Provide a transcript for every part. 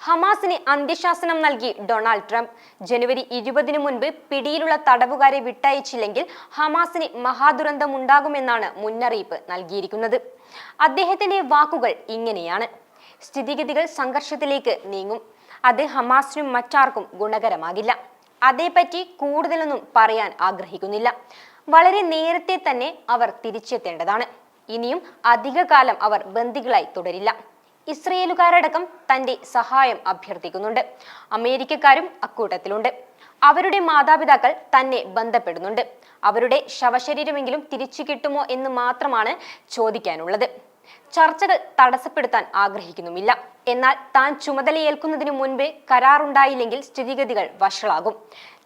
ഹമാസിന് അന്ത്യശാസനം നൽകി Donald Trump. ജനുവരി 20-ന് മുൻപ് പിടിയിലുള്ള തടവുകാരെ വിട്ടയച്ചില്ലെങ്കിൽ ഹമാസിന് മഹാദുരന്തമുണ്ടാകുമെന്നാണ് മുന്നറിയിപ്പ് നൽകിയിരിക്കുന്നത്. അദ്ദേഹത്തിന്റെ വാക്കുകൾ ഇങ്ങനെയാണ്: സ്ഥിതിഗതികൾ സംഘർഷത്തിലേക്ക് നീങ്ങും. അത് ഹമാസിനും മറ്റാർക്കും ഗുണകരമാകില്ല. അതേപ്പറ്റി കൂടുതലൊന്നും പറയാൻ ആഗ്രഹിക്കുന്നില്ല. വളരെ നേരത്തെ തന്നെ അവർ തിരിച്ചെത്തേണ്ടതാണ്. ഇനിയും അധികകാലം അവർ ബന്ദികളായി തുടരില്ല. ഇസ്രയേലുകാരടക്കം തന്റെ സഹായം അഭ്യർത്ഥിക്കുന്നുണ്ട്. അമേരിക്കക്കാരും അക്കൂട്ടത്തിലുണ്ട്. അവരുടെ മാതാപിതാക്കൾ തന്നെ ബന്ധപ്പെടുന്നുണ്ട്. അവരുടെ ശവശരീരമെങ്കിലും തിരിച്ചു കിട്ടുമോ എന്ന് മാത്രമാണ് ചോദിക്കാനുള്ളത്. ചർച്ചകൾ തടസ്സപ്പെടുത്താൻ ആഗ്രഹിക്കുന്നുമില്ല. എന്നാൽ താൻ ചുമതലയേൽക്കുന്നതിനു മുൻപ് കരാറുണ്ടായില്ലെങ്കിൽ സ്ഥിതിഗതികൾ വഷളാകും.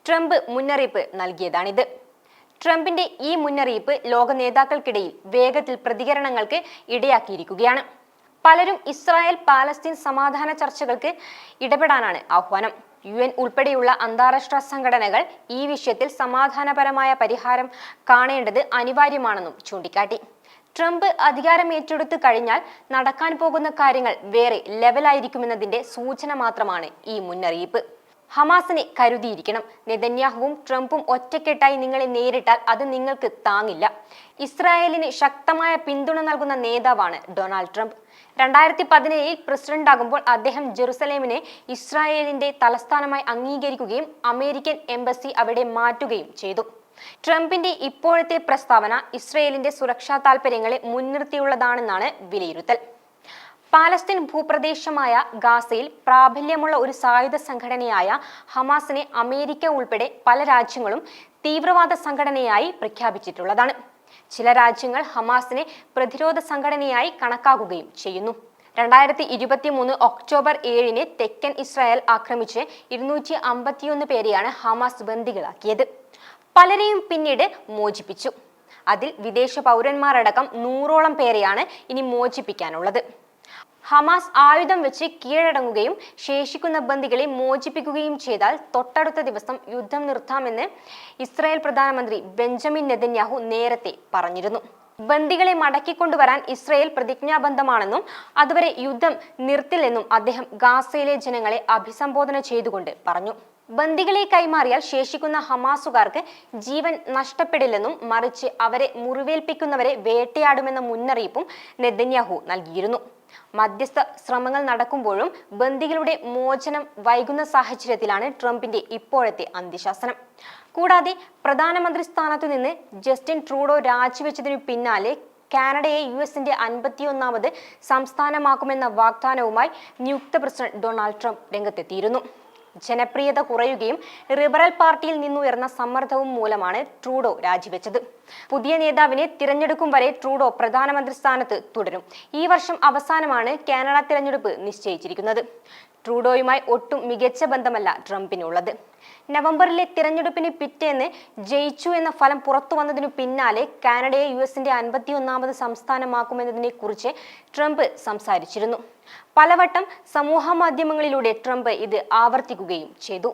ട്രംപ് മുന്നറിയിപ്പ് നൽകിയതാണിത്. ട്രംപിന്റെ ഈ മുന്നറിയിപ്പ് ലോക നേതാക്കൾക്കിടയിൽ വേഗത്തിൽ പ്രതികരണങ്ങൾക്ക് ഇടയാക്കിയിരിക്കുകയാണ്. പലരും ഇസ്രായേൽ പാലസ്തീൻ സമാധാന ചർച്ചകൾക്ക് ഇടപെടാനാണ് ആഹ്വാനം. UN ഉൾപ്പെടെയുള്ള അന്താരാഷ്ട്ര സംഘടനകൾ ഈ വിഷയത്തിൽ സമാധാനപരമായ പരിഹാരം കാണേണ്ടത് അനിവാര്യമാണെന്നും ചൂണ്ടിക്കാട്ടി. ട്രംപ് അധികാരം ഏറ്റെടുത്തു കഴിഞ്ഞാൽ നടക്കാൻ പോകുന്ന കാര്യങ്ങൾ വേറെ ലെവലായിരിക്കുമെന്നതിന്റെ സൂചന മാത്രമാണ് ഈ മുന്നറിയിപ്പ്. ഹമാസിനെ കരുതിയിരിക്കണം. നെതന്യാഹുവും ട്രംപും ഒറ്റക്കെട്ടായി നിങ്ങളെ നേരിട്ടാൽ അത് നിങ്ങൾക്ക് താങ്ങില്ല. ഇസ്രായേലിന് ശക്തമായ പിന്തുണ നൽകുന്ന നേതാവാണ് ഡൊണാൾഡ് ട്രംപ്. 2017-ൽ പ്രസിഡന്റാകുമ്പോൾ അദ്ദേഹം ജെറുസലേമിനെ ഇസ്രായേലിന്റെ തലസ്ഥാനമായി അംഗീകരിക്കുകയും അമേരിക്കൻ എംബസി അവിടെ മാറ്റുകയും ചെയ്തു. ട്രംപിന്റെ ഇപ്പോഴത്തെ പ്രസ്താവന ഇസ്രായേലിന്റെ സുരക്ഷാ താൽപര്യങ്ങളെ മുൻനിർത്തിയുള്ളതാണെന്നാണ് വിലയിരുത്തൽ. പാലസ്തീൻ ഭൂപ്രദേശമായ ഗാസയിൽ പ്രാബല്യമുള്ള ഒരു സായുധ സംഘടനയായ ഹമാസിനെ അമേരിക്ക ഉൾപ്പെടെ പല രാജ്യങ്ങളും തീവ്രവാദ സംഘടനയായി പ്രഖ്യാപിച്ചിട്ടുള്ളതാണ്. ചില രാജ്യങ്ങൾ ഹമാസിനെ പ്രതിരോധ സംഘടനയായി കണക്കാക്കുകയും ചെയ്യുന്നു. 2023 ഒക്ടോബർ 7-ന് തെക്കൻ ഇസ്രായേൽ ആക്രമിച്ച് 251 പേരെയാണ് ഹമാസ് ബന്ദികളാക്കിയത്. പലരെയും പിന്നീട് മോചിപ്പിച്ചു. അതിൽ വിദേശ പൗരന്മാരടക്കം 100ഓളം പേരെയാണ് ഇനി മോചിപ്പിക്കാനുള്ളത്. ഹമാസ് ആയുധം വെച്ച് കീഴടങ്ങുകയും ശേഷിക്കുന്ന ബന്ദികളെ മോചിപ്പിക്കുകയും ചെയ്താൽ തൊട്ടടുത്ത ദിവസം യുദ്ധം നിർത്താമെന്ന് ഇസ്രായേൽ പ്രധാനമന്ത്രി ബെഞ്ചമിൻ നെതന്യാഹു നേരത്തെ പറഞ്ഞിരുന്നു. ബന്ദികളെ മടക്കിക്കൊണ്ടുവരാൻ ഇസ്രായേൽ പ്രതിജ്ഞാബദ്ധമാണെന്നും അതുവരെ യുദ്ധം നിർത്തില്ലെന്നും അദ്ദേഹം ഗാസയിലെ ജനങ്ങളെ അഭിസംബോധന ചെയ്തുകൊണ്ട് പറഞ്ഞു. ബന്ദികളെ കൈമാറിയാൽ ശേഷിക്കുന്ന ഹമാസുകാർക്ക് ജീവൻ നഷ്ടപ്പെടില്ലെന്നും മറിച്ച് അവരെ മുറിവേൽപ്പിക്കുന്നവരെ വേട്ടയാടുമെന്ന മുന്നറിയിപ്പും നെതന്യാഹു നൽകിയിരുന്നു. മധ്യസ്ഥ ശ്രമങ്ങൾ നടക്കുമ്പോഴും ബന്ദികളുടെ മോചനം വൈകുന്ന സാഹചര്യത്തിലാണ് ട്രംപിന്റെ ഇപ്പോഴത്തെ അന്ത്യശാസനം. കൂടാതെ പ്രധാനമന്ത്രി സ്ഥാനത്തു നിന്ന് ജസ്റ്റിൻ ട്രൂഡോ രാജിവെച്ചതിനു പിന്നാലെ കാനഡയെ US-ന്റെ 51ാമത് സംസ്ഥാനമാക്കുമെന്ന വാഗ്ദാനവുമായി നിയുക്ത പ്രസിഡന്റ് ഡൊണാൾഡ് ട്രംപ് രംഗത്തെത്തിയിരുന്നു. ജനപ്രിയത കുറയുകയും ലിബറൽ പാർട്ടിയിൽ നിന്നുയർന്ന സമ്മർദ്ദവും മൂലമാണ് ട്രൂഡോ രാജിവെച്ചത്. പുതിയ നേതാവിനെ തിരഞ്ഞെടുക്കും വരെ ട്രൂഡോ പ്രധാനമന്ത്രി സ്ഥാനത്ത് തുടരും. ഈ വർഷം അവസാനമാണ് കാനഡ തിരഞ്ഞെടുപ്പ് നിശ്ചയിച്ചിരിക്കുന്നത്. ട്രൂഡോയുമായി ഒട്ടും മികച്ച ബന്ധമല്ല ട്രംപിനുള്ളത്. നവംബറിലെ തിരഞ്ഞെടുപ്പിന് പിറ്റേന്ന് ജയിച്ചു എന്ന ഫലം പുറത്തു വന്നതിനു പിന്നാലെ കാനഡയെ US-ന്റെ 51ാമത് സംസ്ഥാനമാക്കുമെന്നതിനെ കുറിച്ച് ട്രംപ് സംസാരിച്ചിരുന്നു. പലവട്ടം സമൂഹ മാധ്യമങ്ങളിലൂടെ ട്രംപ് ഇത് ആവർത്തിക്കുകയും ചെയ്തു.